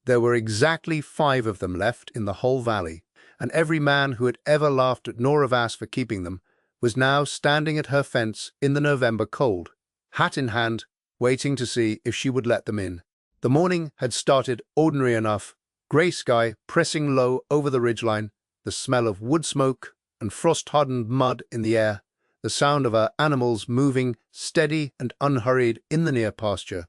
There were exactly 5 of them left in the whole valley, and every man who had ever laughed at Nora Vass for keeping them was now standing at her fence in the November cold, hat in hand, waiting to see if she would let them in. The morning had started ordinary enough, grey sky pressing low over the ridgeline, the smell of wood smoke and frost-hardened mud in the air, the sound of her animals moving steady and unhurried in the near pasture.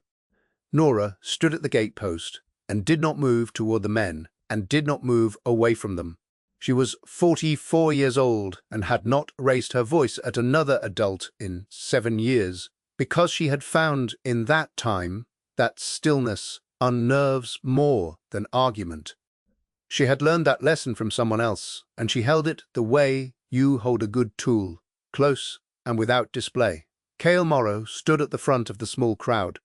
Nora stood at the gate-post and did not move toward the men and did not move away from them. She was 44 years old and had not raised her voice at another adult in 7 years, because she had found in that time that stillness unnerves more than argument. She had learned that lesson from someone else, and she held it the way you hold a good tool, close and without display. Cale Morrow stood at the front of the small crowd.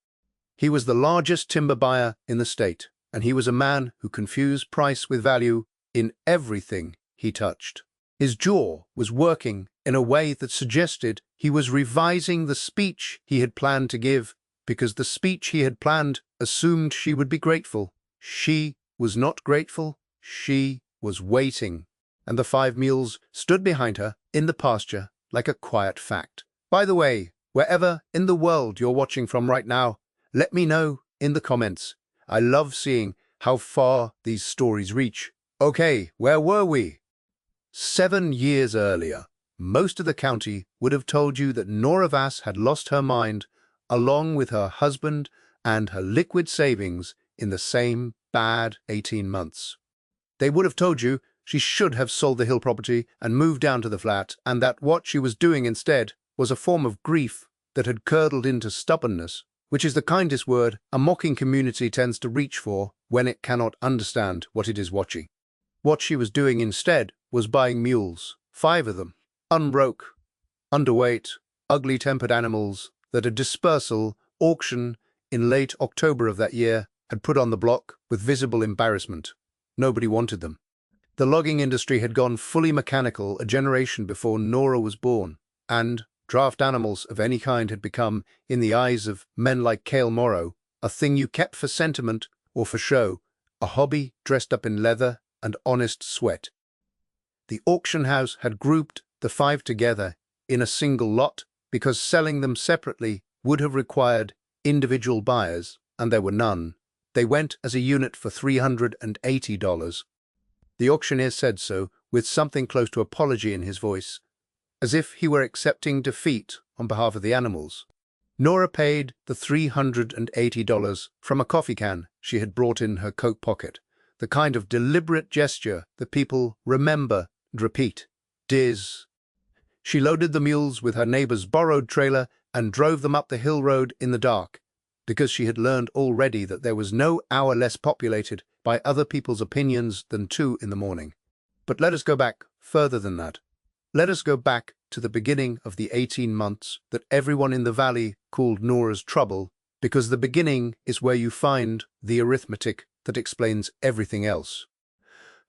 He was the largest timber buyer in the state, and he was a man who confused price with value in everything he touched. His jaw was working in a way that suggested he was revising the speech he had planned to give, because the speech he had planned assumed she would be grateful. She was not grateful. She was waiting, and the 5 mules stood behind her in the pasture like a quiet fact. By the way, wherever in the world you're watching from right now, let me know in the comments. I love seeing how far these stories reach. Okay, where were we? 7 years earlier, most of the county would have told you that Nora Vass had lost her mind, along with her husband and her liquid savings, in the same bad 18 months. They would have told you she should have sold the hill property and moved down to the flat, and that what she was doing instead was a form of grief that had curdled into stubbornness, which is the kindest word a mocking community tends to reach for when it cannot understand what it is watching. What she was doing instead was buying mules, 5 of them, unbroke, underweight, ugly-tempered animals that a dispersal auction in late October of that year had put on the block with visible embarrassment. Nobody wanted them. The logging industry had gone fully mechanical a generation before Nora was born, and draft animals of any kind had become, in the eyes of men like Cale Morrow, a thing you kept for sentiment or for show, a hobby dressed up in leather and honest sweat. The auction house had grouped the 5 together in a single lot because selling them separately would have required individual buyers, and there were none. They went as a unit for $380. The auctioneer said so with something close to apology in his voice, as if he were accepting defeat on behalf of the animals. Nora paid the $380 from a coffee can she had brought in her coat pocket, the kind of deliberate gesture that people remember and repeat. Diz. She loaded the mules with her neighbor's borrowed trailer and drove them up the hill road in the dark, because she had learned already that there was no hour less populated by other people's opinions than 2 in the morning. But let us go back further than that. Let us go back to the beginning of the 18 months that everyone in the valley called Nora's trouble, because the beginning is where you find the arithmetic that explains everything else.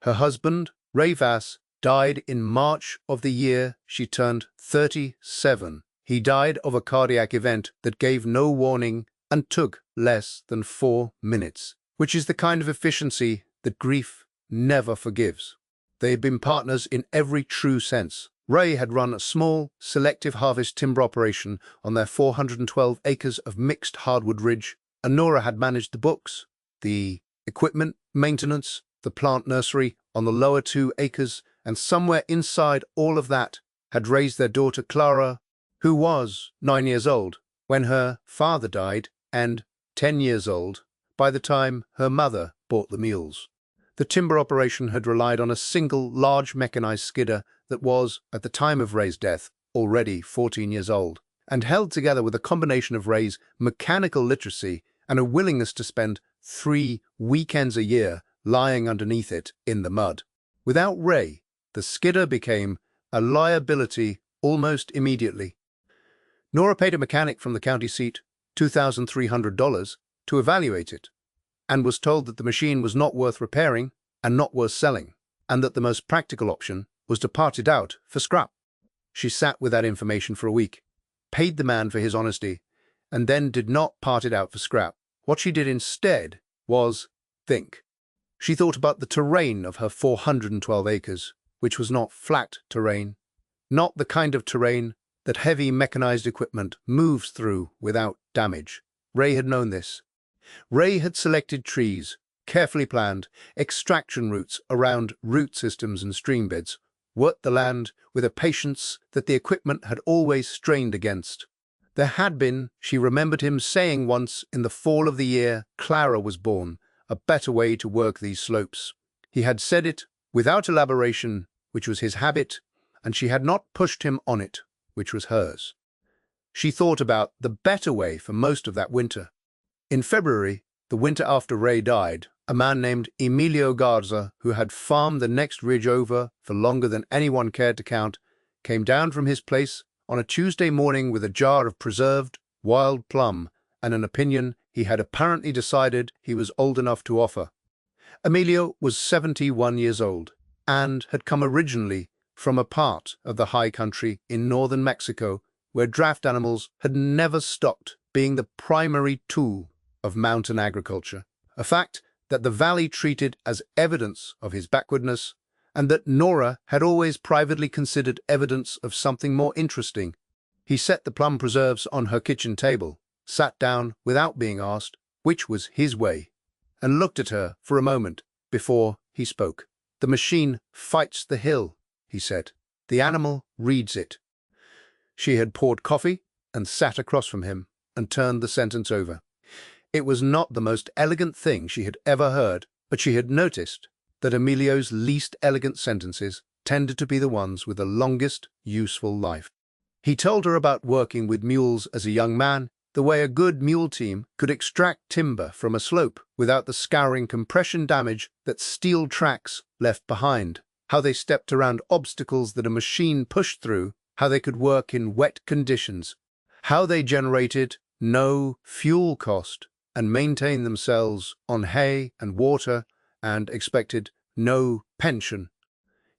Her husband, Ray Vass, died in March of the year she turned 37. He died of a cardiac event that gave no warning and took less than 4 minutes, which is the kind of efficiency that grief never forgives. They had been partners in every true sense. Ray had run a small, selective harvest timber operation on their 412 acres of mixed hardwood ridge, and Nora had managed the books, the equipment, maintenance, the plant nursery on the lower 2 acres, and somewhere inside all of that had raised their daughter Clara, who was 9 years old when her father died and 10 years old by the time her mother bought the mules. The timber operation had relied on a single large mechanized skidder that was, at the time of Ray's death, already 14 years old, and held together with a combination of Ray's mechanical literacy and a willingness to spend 3 weekends a year lying underneath it in the mud. Without Ray, the skidder became a liability almost immediately. Nora paid a mechanic from the county seat $2,300 to evaluate it, and was told that the machine was not worth repairing and not worth selling, and that the most practical option was to part it out for scrap. She sat with that information for a week, paid the man for his honesty, and then did not part it out for scrap. What she did instead was think. She thought about the terrain of her 412 acres, which was not flat terrain, not the kind of terrain that heavy mechanized equipment moves through without damage. Ray had known this. Ray had selected trees, carefully planned, extraction routes around root systems and stream beds, worked the land with a patience that the equipment had always strained against. There had been, she remembered him saying once in the fall of the year Clara was born, a better way to work these slopes. He had said it without elaboration, which was his habit, and she had not pushed him on it, which was hers. She thought about the better way for most of that winter. In February, the winter after Ray died, a man named Emilio Garza, who had farmed the next ridge over for longer than anyone cared to count, came down from his place on a Tuesday morning with a jar of preserved wild plum and an opinion he had apparently decided he was old enough to offer. Emilio was 71 years old and had come originally from a part of the high country in northern Mexico where draft animals had never stopped being the primary tool of mountain agriculture, a fact that the valley treated as evidence of his backwardness and that Nora had always privately considered evidence of something more interesting. He set the plum preserves on her kitchen table, sat down without being asked, which was his way, and looked at her for a moment before he spoke. "The machine fights the hill," he said. "The animal reads it." She had poured coffee and sat across from him and turned the sentence over. It was not the most elegant thing she had ever heard, but she had noticed that Emilio's least elegant sentences tended to be the ones with the longest useful life. He told her about working with mules as a young man, the way a good mule team could extract timber from a slope without the scouring compression damage that steel tracks left behind, how they stepped around obstacles that a machine pushed through, how they could work in wet conditions, how they generated no fuel cost and maintained themselves on hay and water and expected no pension.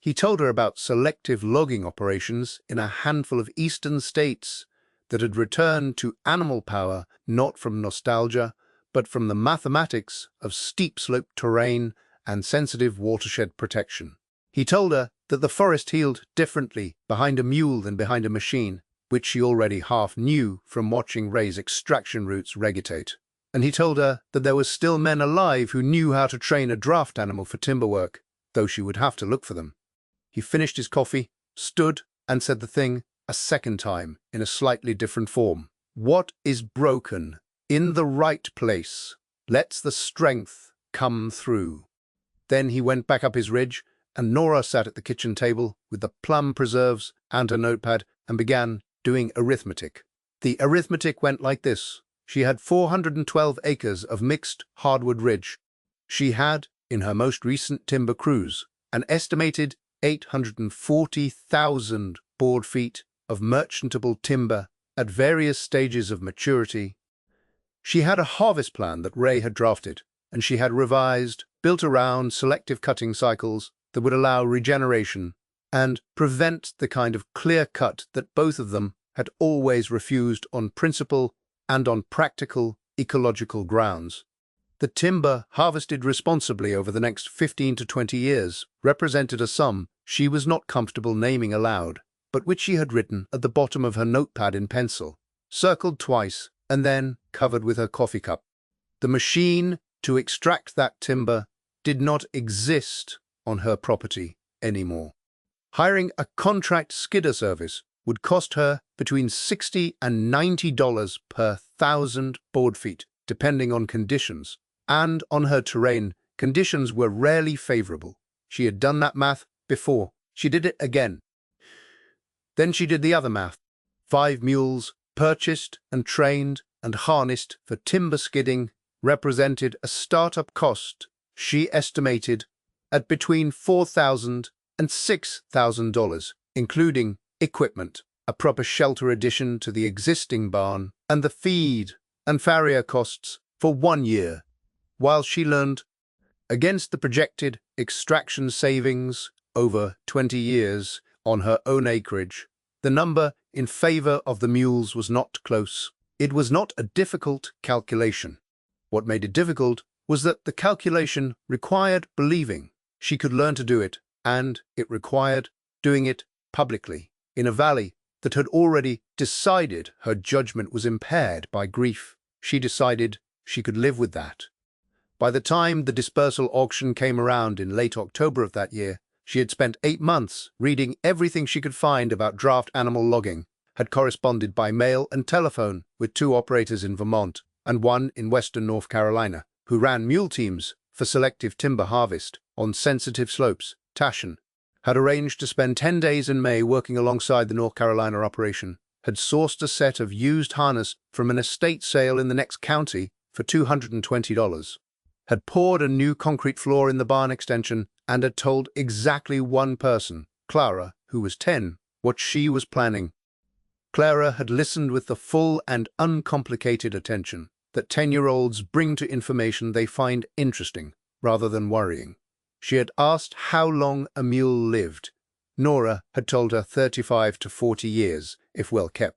He told her about selective logging operations in a handful of eastern states that had returned to animal power not from nostalgia, but from the mathematics of steep-sloped terrain and sensitive watershed protection. He told her that the forest healed differently behind a mule than behind a machine, which she already half knew from watching Ray's extraction routes regitate. And he told her that there were still men alive who knew how to train a draft animal for timber work, though she would have to look for them. He finished his coffee, stood, and said the thing a second time in a slightly different form. "What is broken in the right place lets the strength come through." Then he went back up his ridge, and Nora sat at the kitchen table with the plum preserves and her notepad and began doing arithmetic. The arithmetic went like this. She had 412 acres of mixed hardwood ridge. She had, in her most recent timber cruise, an estimated 840,000 board feet of merchantable timber at various stages of maturity. She had a harvest plan that Ray had drafted, and she had revised, built around selective cutting cycles that would allow regeneration and prevent the kind of clear cut that both of them had always refused on principle and on practical, ecological grounds. The timber harvested responsibly over the next 15 to 20 years represented a sum she was not comfortable naming aloud, but which she had written at the bottom of her notepad in pencil, circled twice, and then covered with her coffee cup. The machine to extract that timber did not exist on her property anymore. Hiring a contract skidder service would cost her between $60 and $90 per 1,000 board feet, depending on conditions. And on her terrain, conditions were rarely favorable. She had done that math before. She did it again. Then she did the other math. 5 mules, purchased and trained and harnessed for timber skidding, represented a startup cost she estimated at between $4,000 and $6,000, including equipment, a proper shelter addition to the existing barn, and the feed and farrier costs for 1 year, while she learned against the projected extraction savings over 20 years on her own acreage. The number in favor of the mules was not close. It was not a difficult calculation. What made it difficult was that the calculation required believing she could learn to do it, and it required doing it publicly, in a valley that had already decided her judgment was impaired by grief. She decided she could live with that. By the time the dispersal auction came around in late October of that year, she had spent 8 months reading everything she could find about draft animal logging, had corresponded by mail and telephone with 2 operators in Vermont and 1 in western North Carolina, who ran mule teams for selective timber harvest on sensitive slopes. Tashan had arranged to spend 10 days in May working alongside the North Carolina operation, had sourced a set of used harness from an estate sale in the next county for $220, had poured a new concrete floor in the barn extension, and had told exactly one person, Clara, who was 10, what she was planning. Clara had listened with the full and uncomplicated attention that 10-year-olds bring to information they find interesting rather than worrying. She had asked how long a mule lived. Nora had told her 35 to 40 years, if well kept.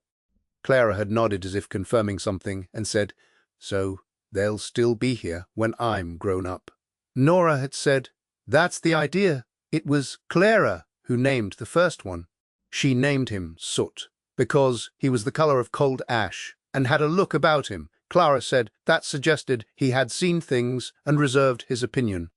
Clara had nodded as if confirming something and said, "So they'll still be here when I'm grown up." Nora had said, "That's the idea." It was Clara who named the first one. She named him Soot because he was the color of cold ash and had a look about him. Clara said that suggested he had seen things and reserved his opinion.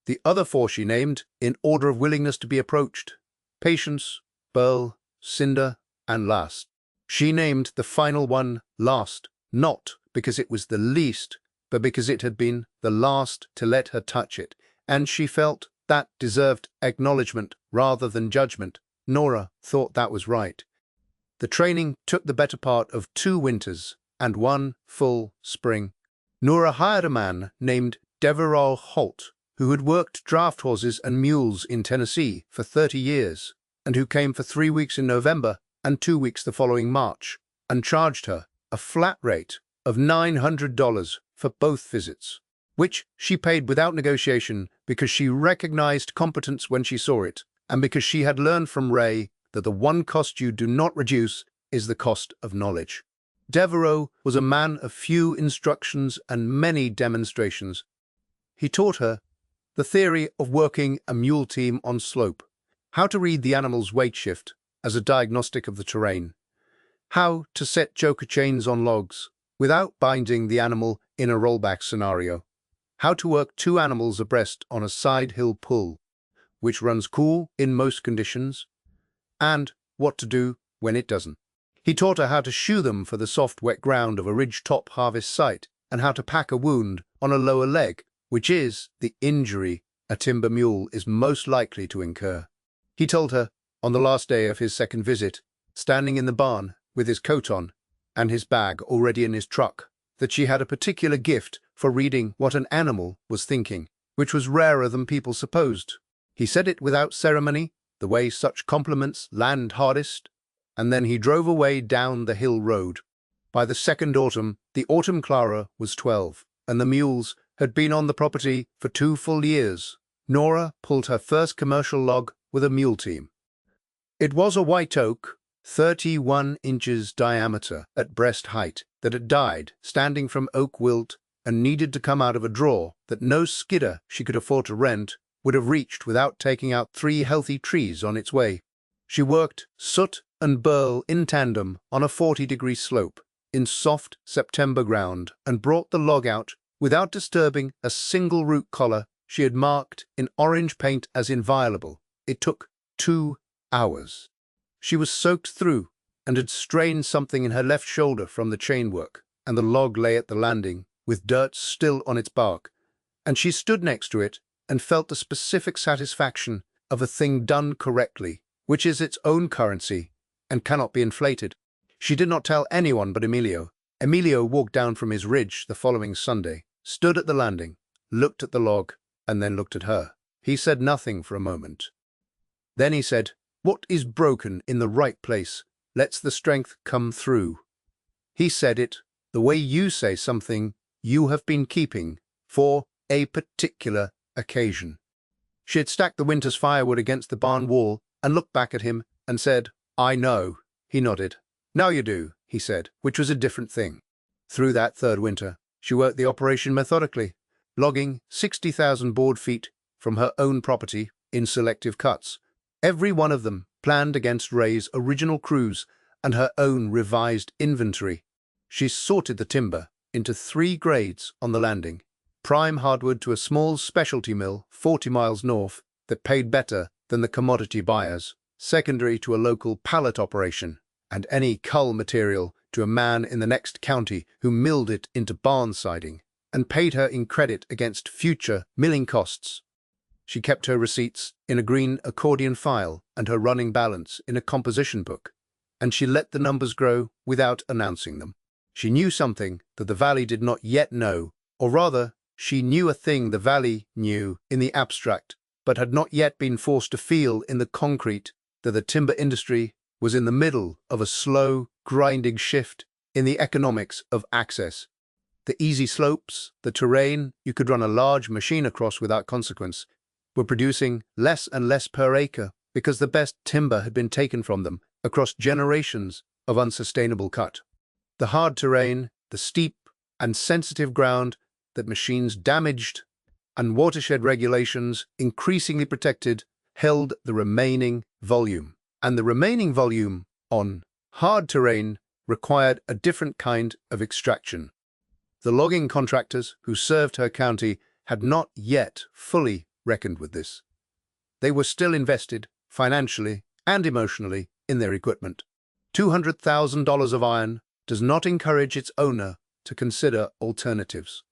The other 4 she named, in order of willingness to be approached: Patience, Burl, Cinder, and Last. She named the final one Last, not because it was the least, but because it had been the last to let her touch it, and she felt that deserved acknowledgement rather than judgment. Nora thought that was right. The training took the better part of 2 winters and 1 full spring. Nora hired a man named Devereux Holt, who had worked draft horses and mules in Tennessee for 30 years, and who came for 3 weeks in November and 2 weeks the following March, and charged her a flat rate of $900 for both visits, which she paid without negotiation because she recognized competence when she saw it, and because she had learned from Ray that the one cost you do not reduce is the cost of knowledge. Devereux was a man of few instructions and many demonstrations. He taught her the theory of working a mule team on slope, how to read the animal's weight shift as a diagnostic of the terrain, how to set joker chains on logs without binding the animal in a rollback scenario, how to work 2 animals abreast on a side hill pull, which runs cool in most conditions, and what to do when it doesn't. He taught her how to shoe them for the soft, wet ground of a ridge-top harvest site and how to pack a wound on a lower leg, which is the injury a timber mule is most likely to incur. He told her, on the last day of his second visit, standing in the barn with his coat on and his bag already in his truck, that she had a particular gift for reading what an animal was thinking, which was rarer than people supposed. He said it without ceremony, the way such compliments land hardest, and then he drove away down the hill road. By the second autumn, the autumn Clara was 12, and the mules had been on the property for 2 full years. Nora pulled her first commercial log with a mule team. It was a white oak, 31 inches diameter at breast height, that had died standing from oak wilt and needed to come out of a drawer that no skidder she could afford to rent would have reached without taking out 3 healthy trees on its way. She worked Soot and Burl in tandem on a 40-degree slope in soft September ground and brought the log out without disturbing a single root collar she had marked in orange paint as inviolable. It took 2 hours. She was soaked through and had strained something in her left shoulder from the chainwork, and the log lay at the landing with dirt still on its bark, and she stood next to it and felt the specific satisfaction of a thing done correctly, which is its own currency and cannot be inflated. She did not tell anyone but Emilio. Emilio walked down from his ridge the following Sunday, stood at the landing, looked at the log, and then looked at her. He said nothing for a moment. Then he said, "What is broken in the right place lets the strength come through." He said it the way you say something you have been keeping for a particular occasion. She had stacked the winter's firewood against the barn wall and looked back at him and said, "I know." He nodded. "Now you do," he said, which was a different thing. Through that 3rd winter, she worked the operation methodically, logging 60,000 board feet from her own property in selective cuts, every one of them planned against Ray's original crews and her own revised inventory. She sorted the timber into 3 grades on the landing: prime hardwood to a small specialty mill 40 miles north that paid better than the commodity buyers, secondary to a local pallet operation, and any cull material to a man in the next county who milled it into barn siding and paid her in credit against future milling costs. She kept her receipts in a green accordion file and her running balance in a composition book, and she let the numbers grow without announcing them. She knew something that the valley did not yet know, or rather, she knew a thing the valley knew in the abstract, but had not yet been forced to feel in the concrete, that the timber industry was in the middle of a slow, grinding shift in the economics of access. The easy slopes, the terrain you could run a large machine across without consequence, were producing less and less per acre because the best timber had been taken from them across generations of unsustainable cut. The hard terrain, the steep and sensitive ground that machines damaged, and watershed regulations increasingly protected, held the remaining volume. And the remaining volume on hard terrain required a different kind of extraction. The logging contractors who served her county had not yet fully reckoned with this. They were still invested, financially and emotionally, in their equipment. $200,000 of iron does not encourage its owner to consider alternatives.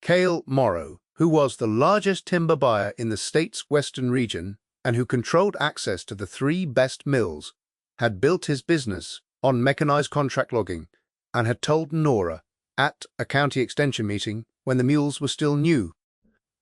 Cale Morrow, who was the largest timber buyer in the state's western region and who controlled access to the 3 best mills, had built his business on mechanized contract logging and had told Nora at a county extension meeting when the Mules were still new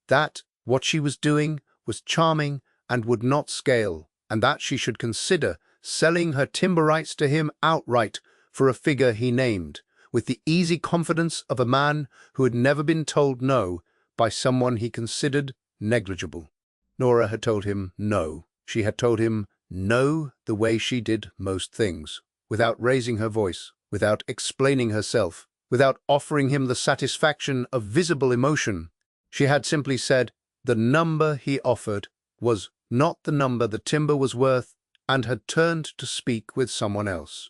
that what she was doing was charming and would not scale, and that she should consider selling her timber rights to him outright for a figure he named, with the easy confidence of a man who had never been told no by someone he considered negligible. Nora had told him no. She had told him no the way she did most things, without raising her voice, without explaining herself, without offering him the satisfaction of visible emotion. She had simply said the number he offered was not the number the timber was worth, and had turned to speak with someone else.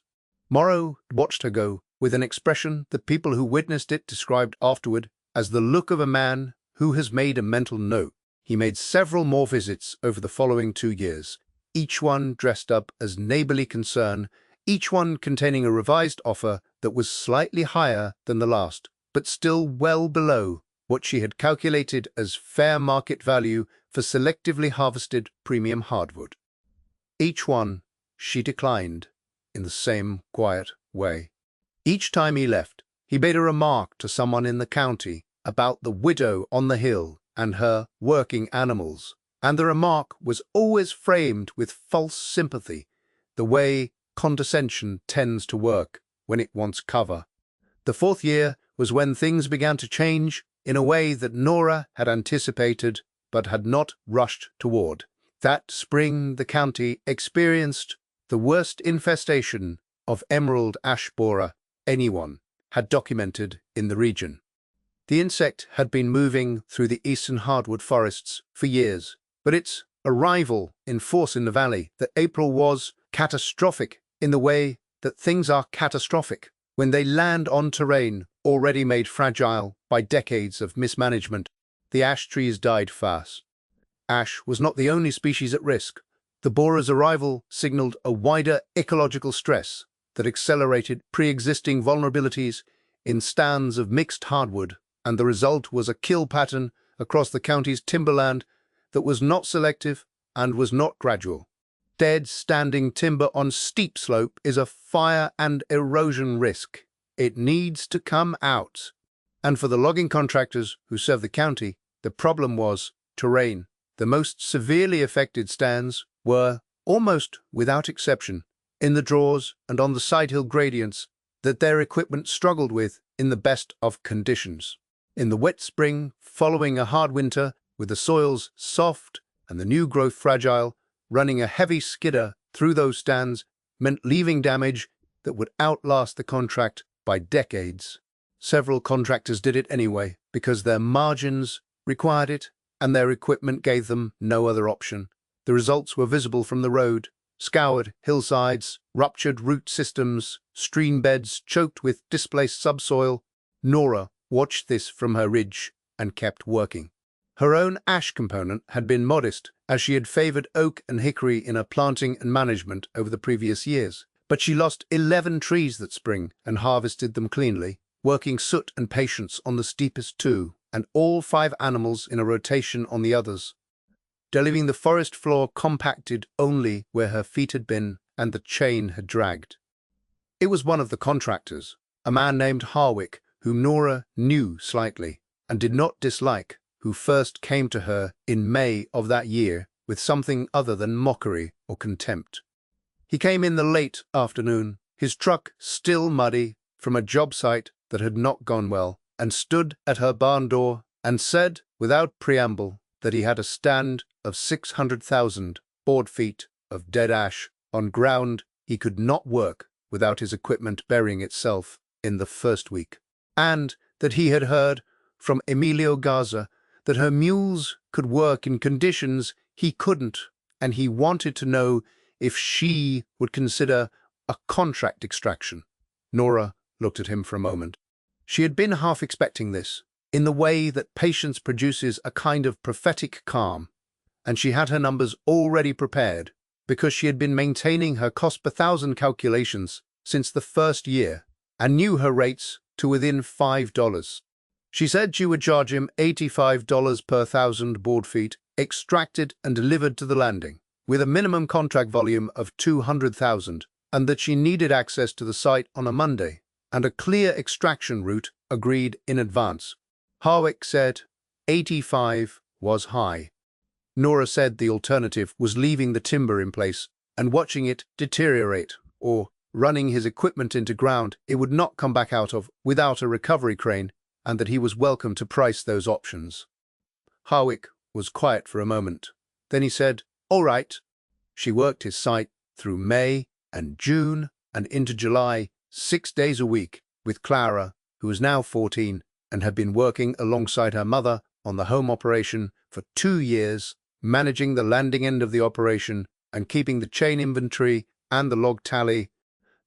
Morrow watched her go with an expression that people who witnessed it described afterward as the look of a man who has made a mental note. He made several more visits over the following 2 years, each one dressed up as neighborly concern, each one containing a revised offer that was slightly higher than the last, but still well below what she had calculated as fair market value for selectively harvested premium hardwood. Each one she declined in the same quiet way. Each time he left, he made a remark to someone in the county about the widow on the hill and her working animals, and the remark was always framed with false sympathy, the way condescension tends to work when it wants cover. The 4th year was when things began to change in a way that Nora had anticipated but had not rushed toward. That spring the county experienced the worst infestation of emerald ash borer anyone had documented in the region. The insect had been moving through the eastern hardwood forests for years, but its arrival in force in the valley that April was catastrophic in the way that things are catastrophic when they land on terrain already made fragile by decades of mismanagement. The ash trees died fast. Ash was not the only species at risk. The borer's arrival signaled a wider ecological stress that accelerated pre-existing vulnerabilities in stands of mixed hardwood, and the result was a kill pattern across the county's timberland that was not selective and was not gradual. Dead standing timber on steep slope is a fire and erosion risk. It needs to come out. And for the logging contractors who serve the county, the problem was terrain. The most severely affected stands were, almost without exception, in the draws and on the side hill gradients that their equipment struggled with in the best of conditions. In the wet spring, following a hard winter, with the soils soft and the new growth fragile, running a heavy skidder through those stands meant leaving damage that would outlast the contract by decades. Several contractors did it anyway, because their margins required it and their equipment gave them no other option. The results were visible from the road: scoured hillsides, ruptured root systems, stream beds choked with displaced subsoil. Nora watched this from her ridge and kept working. Her own ash component had been modest, as she had favored oak and hickory in her planting and management over the previous years. But she lost 11 trees that spring and harvested them cleanly, working soot and patience on the steepest two, and all 5 animals in a rotation on the others, leaving the forest floor compacted only where her feet had been and the chain had dragged. It was one of the contractors, a man named Harwick, whom Nora knew slightly and did not dislike, who first came to her in May of that year with something other than mockery or contempt. He came in the late afternoon, his truck still muddy from a job site that had not gone well, and stood at her barn door and said, without preamble, that he had a stand of 600,000 board feet of dead ash on ground he could not work without his equipment burying itself in the first week, and that he had heard from Emilio Garza that her mules could work in conditions he couldn't, and he wanted to know if she would consider a contract extraction. Nora looked at him for a moment. She had been half expecting this, in the way that patience produces a kind of prophetic calm, and she had her numbers already prepared because she had been maintaining her cost per thousand calculations since the first year and knew her rates to within $5. She said she would charge him $85 per 1,000 board feet extracted and delivered to the landing, with a minimum contract volume of 200,000, and that she needed access to the site on a Monday and a clear extraction route agreed in advance. Harwick said 85 was high. Nora said the alternative was leaving the timber in place and watching it deteriorate, or running his equipment into ground it would not come back out of without a recovery crane, and that he was welcome to price those options. Harwick was quiet for a moment. Then he said, "All right." She worked his site through May and June and into July, 6 days a week, with Clara, who was now 14 and had been working alongside her mother on the home operation for 2 years, managing the landing end of the operation and keeping the chain inventory and the log tally.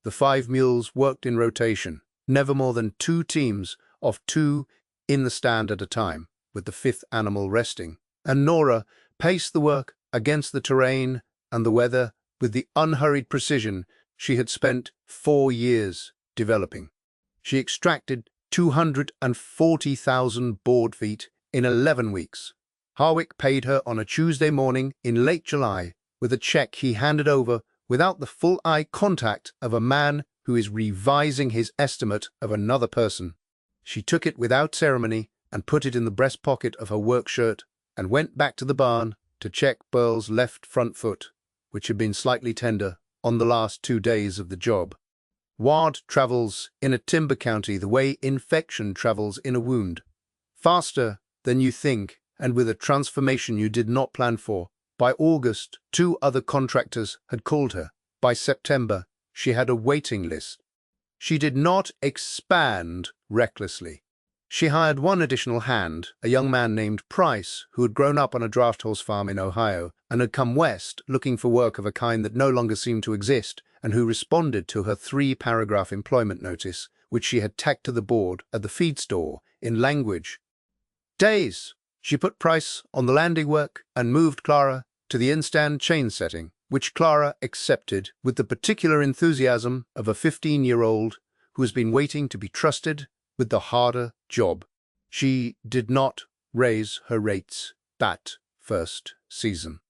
The 5 mules worked in rotation, never more than 2 teams of 2 in the stand at a time, with the 5th animal resting, and Nora paced the work against the terrain and the weather with the unhurried precision she had spent 4 years developing. She extracted 240,000 board feet in 11 weeks. Harwick paid her on a Tuesday morning in late July with a check he handed over without the full eye contact of a man who is revising his estimate of another person. She took it without ceremony and put it in the breast pocket of her work shirt and went back to the barn to check Burl's left front foot, which had been slightly tender on the last 2 days of the job. Ward travels in a timber county the way infection travels in a wound, faster than you think and with a transformation you did not plan for. By August, 2 other contractors had called her. By September, she had a waiting list. She did not expand recklessly. She hired 1 additional hand, a young man named Price, who had grown up on a draft horse farm in Ohio and had come west looking for work of a kind that no longer seemed to exist, and who responded to her 3-paragraph employment notice, which she had tacked to the board at the feed store in language. Days. She put Price on the landing work and moved Clara to the in-stand chain setting, which Clara accepted with the particular enthusiasm of a 15-year-old who has been waiting to be trusted with the harder job. She did not raise her rates that first season.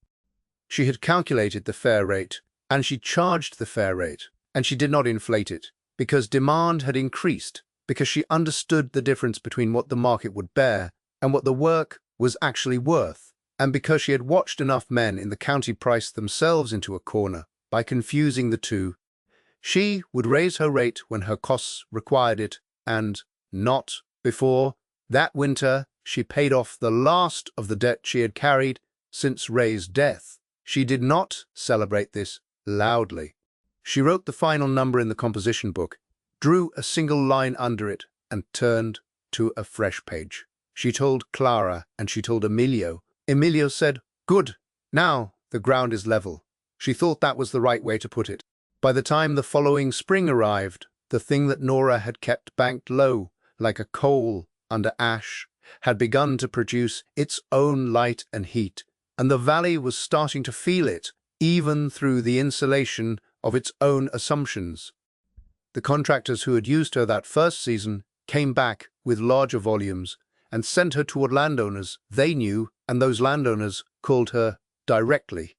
She had calculated the fair rate, and she charged the fair rate, and she did not inflate it, because demand had increased, because she understood the difference between what the market would bear and what the work was actually worth, and because she had watched enough men in the county price themselves into a corner by confusing the two. She would raise her rate when her costs required it, and not before. That winter, she paid off the last of the debt she had carried since Ray's death. She did not celebrate this loudly. She wrote the final number in the composition book, drew a single line under it, and turned to a fresh page. She told Clara and she told Emilio. Emilio said, "Good, now the ground is level." She thought that was the right way to put it. By the time the following spring arrived, the thing that Nora had kept banked low, like a coal under ash, had begun to produce its own light and heat, and the valley was starting to feel it, even through the insulation of its own assumptions. The contractors who had used her that first season came back with larger volumes and sent her toward landowners they knew, and those landowners called her directly.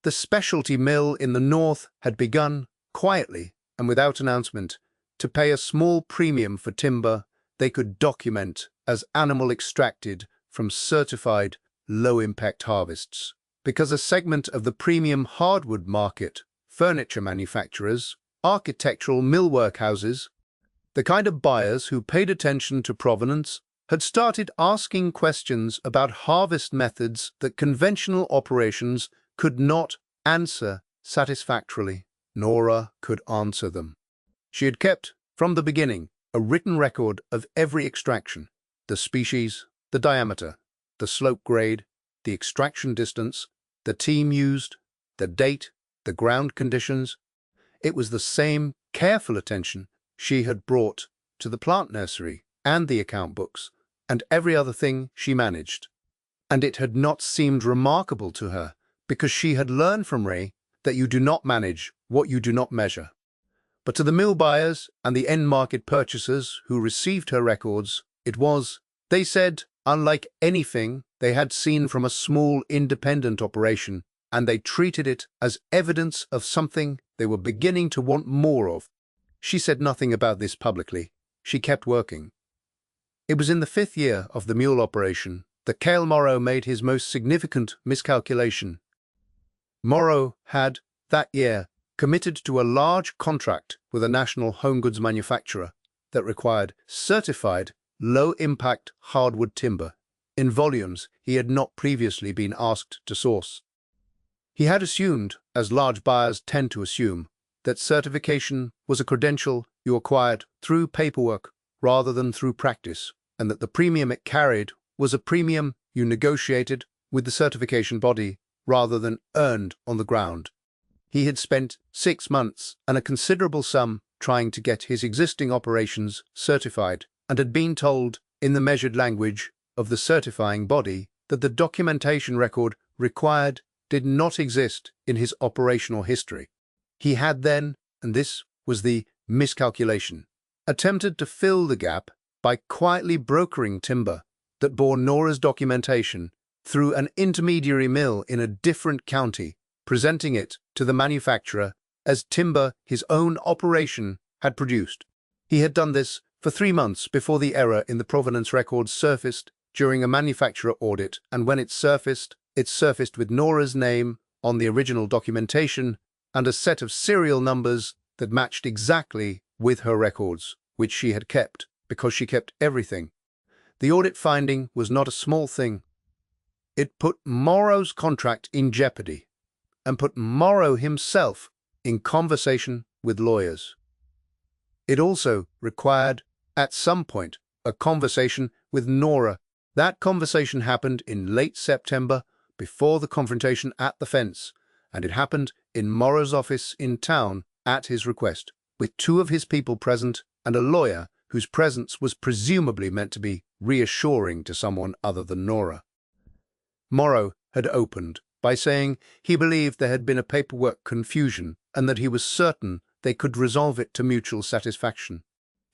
The specialty mill in the north had begun, quietly and without announcement, to pay a small premium for timber they could document as animal extracted from certified low-impact harvests. Because a segment of the premium hardwood market, furniture manufacturers, architectural millwork houses, the kind of buyers who paid attention to provenance, had started asking questions about harvest methods that conventional operations could not answer satisfactorily. Nora could answer them. She had kept, from the beginning, a written record of every extraction: the species, the diameter, the slope grade, the extraction distance, the team used, the date, the ground conditions. It was the same careful attention she had brought to the plant nursery and the account books and every other thing she managed. And it had not seemed remarkable to her, because she had learned from Ray that you do not manage what you do not measure. But to the mill buyers and the end market purchasers who received her records, it was, they said, unlike anything they had seen from a small independent operation, and they treated it as evidence of something they were beginning to want more of. She said nothing about this publicly. She kept working. It was in the 5th year of the mule operation that Cale Morrow made his most significant miscalculation. Morrow had, that year, committed to a large contract with a national home goods manufacturer that required certified, low-impact hardwood timber in volumes he had not previously been asked to source. He had assumed, as large buyers tend to assume, that certification was a credential you acquired through paperwork rather than through practice, and that the premium it carried was a premium you negotiated with the certification body rather than earned on the ground. He had spent 6 months and a considerable sum trying to get his existing operations certified, and had been told, in the measured language of the certifying body, that the documentation record required did not exist in his operational history. He had then, and this was the miscalculation, attempted to fill the gap by quietly brokering timber that bore Nora's documentation through an intermediary mill in a different county, presenting it to the manufacturer as timber his own operation had produced. He had done this for 3 months before the error in the provenance records surfaced during a manufacturer audit, and when it surfaced with Nora's name on the original documentation and a set of serial numbers that matched exactly with her records, which she had kept because she kept everything. The audit finding was not a small thing. It put Morrow's contract in jeopardy and put Morrow himself in conversation with lawyers. It also required, at some point, a conversation with Nora. That conversation happened in late September, before the confrontation at the fence, and it happened in Morrow's office in town at his request, with 2 of his people present and a lawyer whose presence was presumably meant to be reassuring to someone other than Nora. Morrow had opened by saying he believed there had been a paperwork confusion and that he was certain they could resolve it to mutual satisfaction.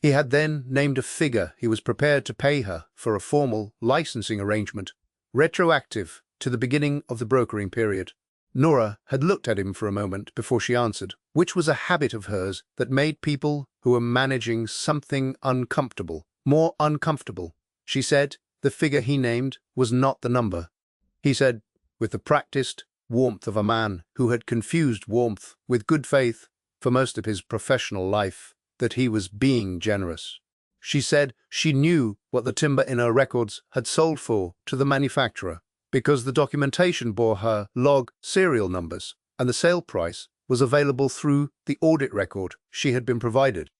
He had then named a figure he was prepared to pay her for a formal licensing arrangement, retroactive to the beginning of the brokering period. Nora had looked at him for a moment before she answered, which was a habit of hers that made people who were managing something uncomfortable more uncomfortable. She said the figure he named was not the number. He said, with the practiced warmth of a man who had confused warmth with good faith for most of his professional life, that he was being generous. She said she knew what the timber in her records had sold for to the manufacturer, because the documentation bore her log serial numbers, and the sale price was available through the audit record she had been provided.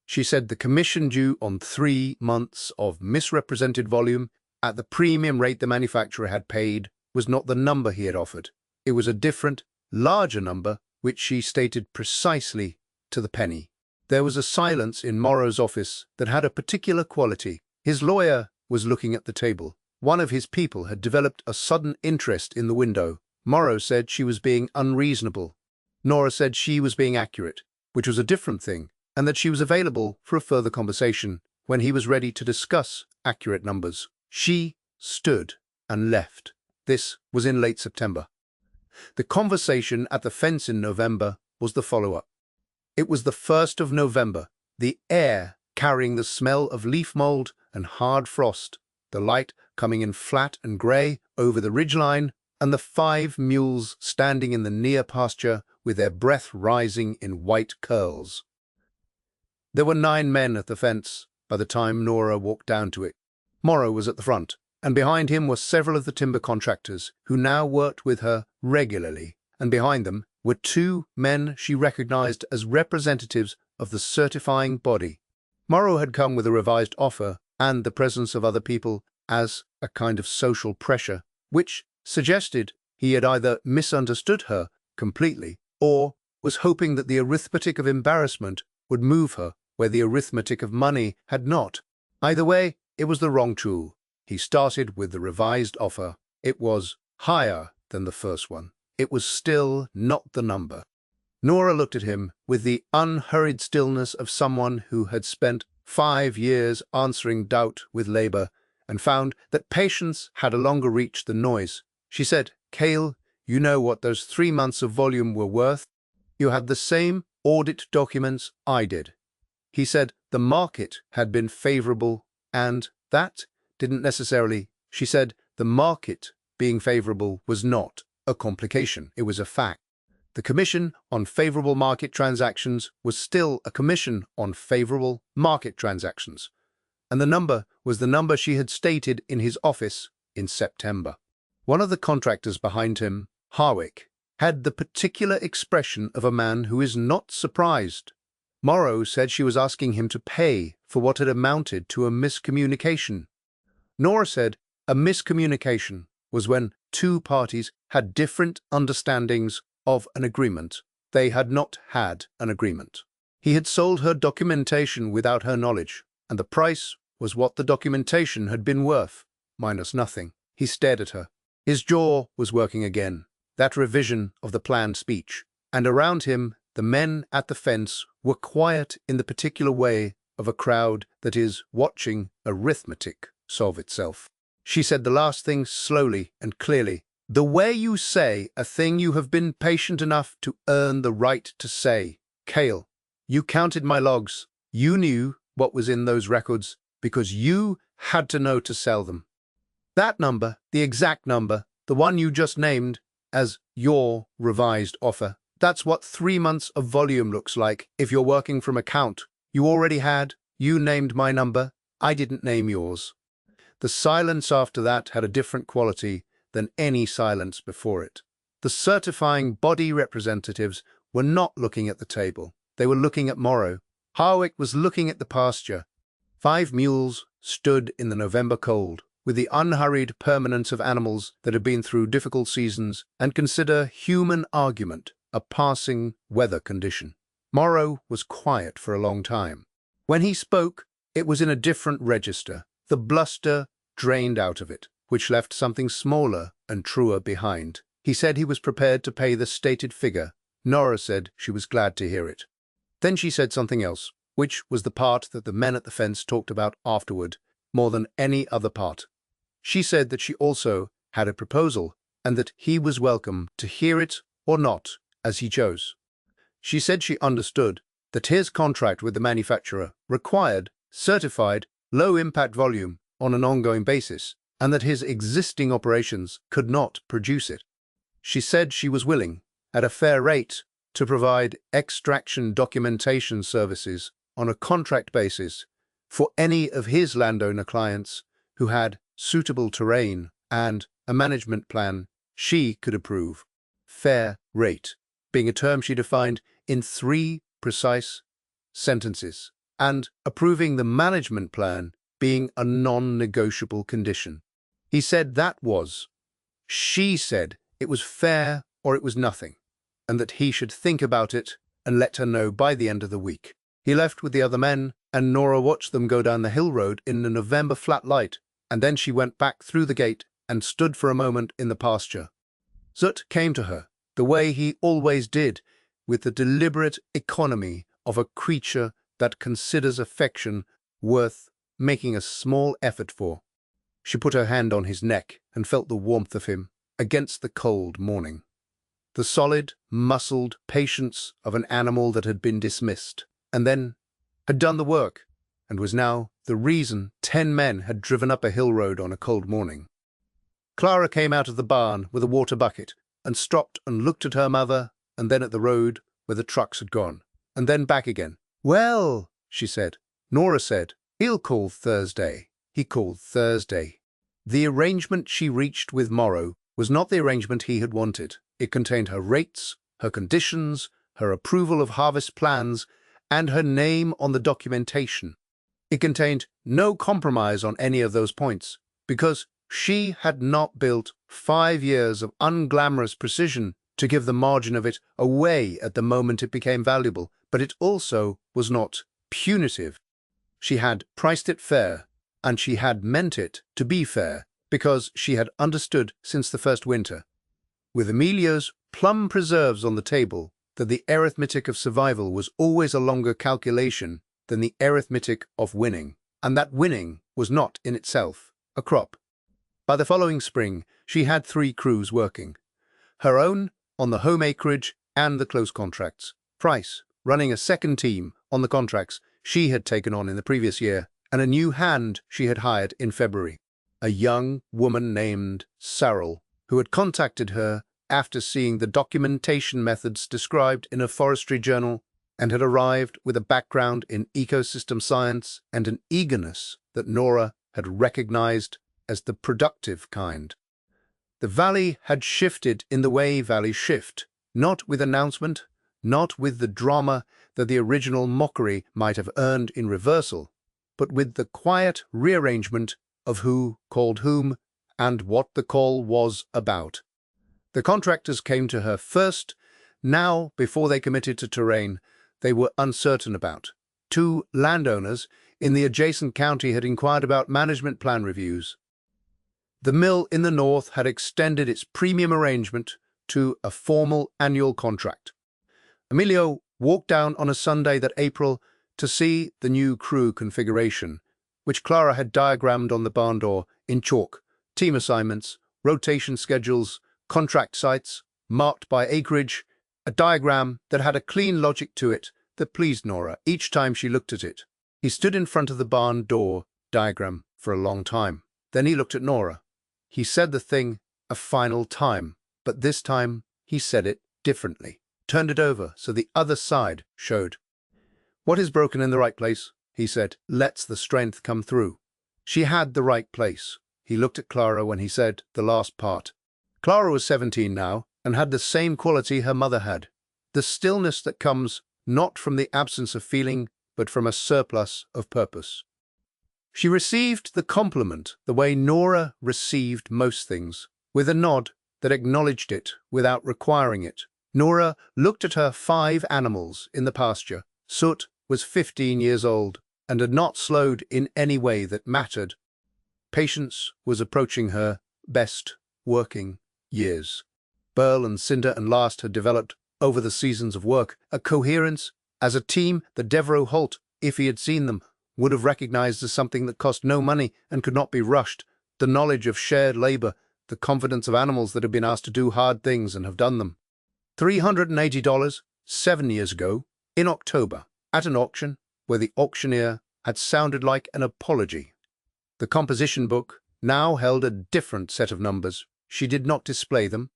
She said the commission due on 3 months of misrepresented volume at the premium rate the manufacturer had paid was not the number he had offered. It was a different, larger number, which she stated precisely to the penny. There was a silence in Morrow's office that had a particular quality. His lawyer was looking at the table. One of his people had developed a sudden interest in the window. Morrow said she was being unreasonable. Nora said she was being accurate, which was a different thing, and that she was available for a further conversation when he was ready to discuss accurate numbers. She stood and left. This was in late September. The conversation at the fence in November was the follow-up. It was the 1st of November, the air carrying the smell of leaf mold and hard frost, the light coming in flat and grey over the ridgeline, and the 5 mules standing in the near pasture with their breath rising in white curls. There were 9 men at the fence by the time Nora walked down to it. Morrow was at the front, and behind him were several of the timber contractors who now worked with her regularly, and behind them were 2 men she recognized as representatives of the certifying body. Morrow had come with a revised offer and the presence of other people as a kind of social pressure, which suggested he had either misunderstood her completely or was hoping that the arithmetic of embarrassment would move her where the arithmetic of money had not. Either way, it was the wrong tool. He started with the revised offer. It was higher than the first one. It was still not the number. Nora looked at him with the unhurried stillness of someone who had spent 5 years answering doubt with labor and found that patience had a longer reach than noise. She said, "Cale, you know what those 3 months of volume were worth? You had the same audit documents I did." He said the market had been favorable, and that didn't necessarily. She said the market being favorable was not a complication, it was a fact. The commission on favorable market transactions was still a commission on favorable market transactions, and the number was the number she had stated in his office in September. One of the contractors behind him, Harwick, had the particular expression of a man who is not surprised. Morrow said she was asking him to pay for what had amounted to a miscommunication. Nora said a miscommunication was when 2 parties had different understandings of an agreement. They had not had an agreement. He had sold her documentation without her knowledge, and the price was what the documentation had been worth, minus nothing. He stared at her. His jaw was working again, that revision of the planned speech, and around him the men at the fence were quiet in the particular way of a crowd that is watching arithmetic solve itself. She said the last thing slowly and clearly. "The way you say a thing you have been patient enough to earn the right to say. Cale, you counted my logs. You knew what was in those records because you had to know to sell them. That number, the exact number, the one you just named as your revised offer, that's what 3 months of volume looks like if you're working from a count you already had. You named my number. I didn't name yours." The silence after that had a different quality than any silence before it. The certifying body representatives were not looking at the table. They were looking at Morrow. Harwick was looking at the pasture. 5 mules stood in the November cold, with the unhurried permanence of animals that have been through difficult seasons and consider human argument a passing weather condition. Morrow was quiet for a long time. When he spoke, it was in a different register. The bluster drained out of it, which left something smaller and truer behind. He said he was prepared to pay the stated figure. Nora said she was glad to hear it. Then she said something else, which was the part that the men at the fence talked about afterward more than any other part. She said that she also had a proposal and that he was welcome to hear it or not, as he chose. She said she understood that his contract with the manufacturer required certified low-impact volume on an ongoing basis, and that his existing operations could not produce it. She said she was willing, at a fair rate, to provide extraction documentation services on a contract basis for any of his landowner clients who had suitable terrain and a management plan she could approve. Fair rate being a term she defined in 3 precise sentences, and approving the management plan being a non-negotiable condition. He said she said it was fair or it was nothing, and that he should think about it and let her know by the end of the week. He left with the other men, and Nora watched them go down the hill road in the November flat light, and then she went back through the gate and stood for a moment in the pasture. Zut came to her, the way he always did, with the deliberate economy of a creature that considers affection worth making a small effort for. She put her hand on his neck and felt the warmth of him against the cold morning. The solid, muscled patience of an animal that had been dismissed, and then had done the work, and was now the reason 10 men had driven up a hill road on a cold morning. Clara came out of the barn with a water bucket and stopped and looked at her mother and then at the road where the trucks had gone, and then back again. "Well," she said. Nora said, "He'll call Thursday." He called Thursday. The arrangement she reached with Morrow was not the arrangement he had wanted. It contained her rates, her conditions, her approval of harvest plans, and her name on the documentation. It contained no compromise on any of those points, because she had not built 5 years of unglamorous precision to give the margin of it away at the moment it became valuable, but it also was not punitive. She had priced it fair, and she had meant it to be fair, because she had understood since the first winter, with Emilio's plum preserves on the table, that the arithmetic of survival was always a longer calculation than the arithmetic of winning, and that winning was not in itself a crop. By the following spring, she had 3 crews working, her own on the home acreage and the close contracts, Price running a second team on the contracts she had taken on in the previous year, and a new hand she had hired in February, a young woman named Sarah, who had contacted her after seeing the documentation methods described in a forestry journal and had arrived with a background in ecosystem science and an eagerness that Nora had recognized as the productive kind. The valley had shifted in the way valleys shift, not with announcement, not with the drama that the original mockery might have earned in reversal, but with the quiet rearrangement of who called whom and what the call was about. The contractors came to her first. Now, before they committed to terrain they were uncertain about. 2 landowners in the adjacent county had inquired about management plan reviews. The mill in the north had extended its premium arrangement to a formal annual contract. Emilio walked down on a Sunday that April to see the new crew configuration, which Clara had diagrammed on the barn door in chalk, team assignments, rotation schedules, contract sites, marked by acreage, a diagram that had a clean logic to it that pleased Nora each time she looked at it. He stood in front of the barn door diagram for a long time. Then he looked at Nora. He said the thing a final time, but this time he said it differently. Turned it over so the other side showed. "What is broken in the right place," he said, "lets the strength come through." She had the right place. He looked at Clara when he said the last part. Clara was 17 now and had the same quality her mother had, the stillness that comes not from the absence of feeling but from a surplus of purpose. She received the compliment the way Nora received most things, with a nod that acknowledged it without requiring it. Nora looked at her 5 animals in the pasture. Soot was 15 years old and had not slowed in any way that mattered. Patience was approaching her best working years. Burl and Cinder and Last had developed, over the seasons of work, a coherence as a team that Devereaux Holt, if he had seen them, would have recognized as something that cost no money and could not be rushed, the knowledge of shared labor, the confidence of animals that have been asked to do hard things and have done them. $380, 7 years ago, in October, at an auction where the auctioneer had sounded like an apology. The composition book now held a different set of numbers. She did not display them.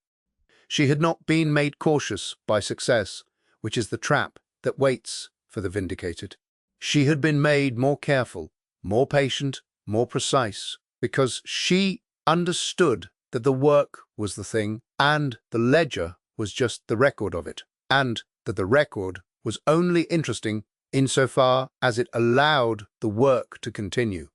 She had not been made cautious by success, which is the trap that waits for the vindicated. She had been made more careful, more patient, more precise, because she understood that the work was the thing, and the ledger was just the record of it, and that the record was only interesting insofar as it allowed the work to continue.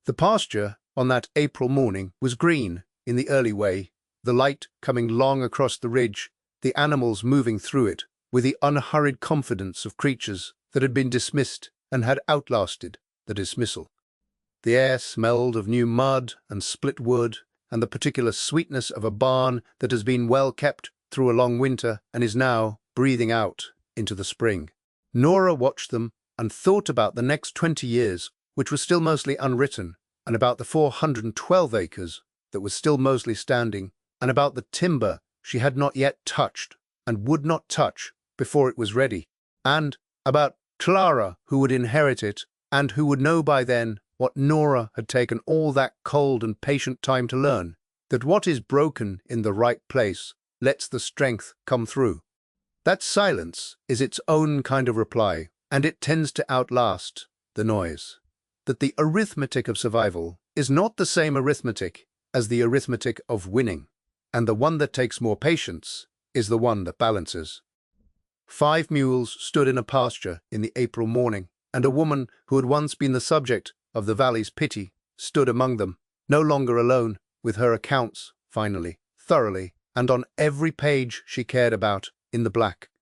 The pasture on that April morning was green in the early way, the light coming long across the ridge, the animals moving through it with the unhurried confidence of creatures that had been dismissed and had outlasted the dismissal. The air smelled of new mud and split wood and the particular sweetness of a barn that has been well kept through a long winter and is now breathing out into the spring. Nora watched them and thought about the next 20 years, which was still mostly unwritten, and about the 412 acres that was still mostly standing, and about the timber she had not yet touched and would not touch before it was ready, and about Clara, who would inherit it and who would know by then what Nora had taken all that cold and patient time to learn, that what is broken in the right place lets the strength come through. That silence is its own kind of reply, and it tends to outlast the noise. That the arithmetic of survival is not the same arithmetic as the arithmetic of winning, and the one that takes more patience is the one that balances. 5 mules stood in a pasture in the April morning, and a woman who had once been the subject of the valley's pity stood among them, no longer alone, with her accounts, finally, thoroughly, and on every page she cared about, in the black.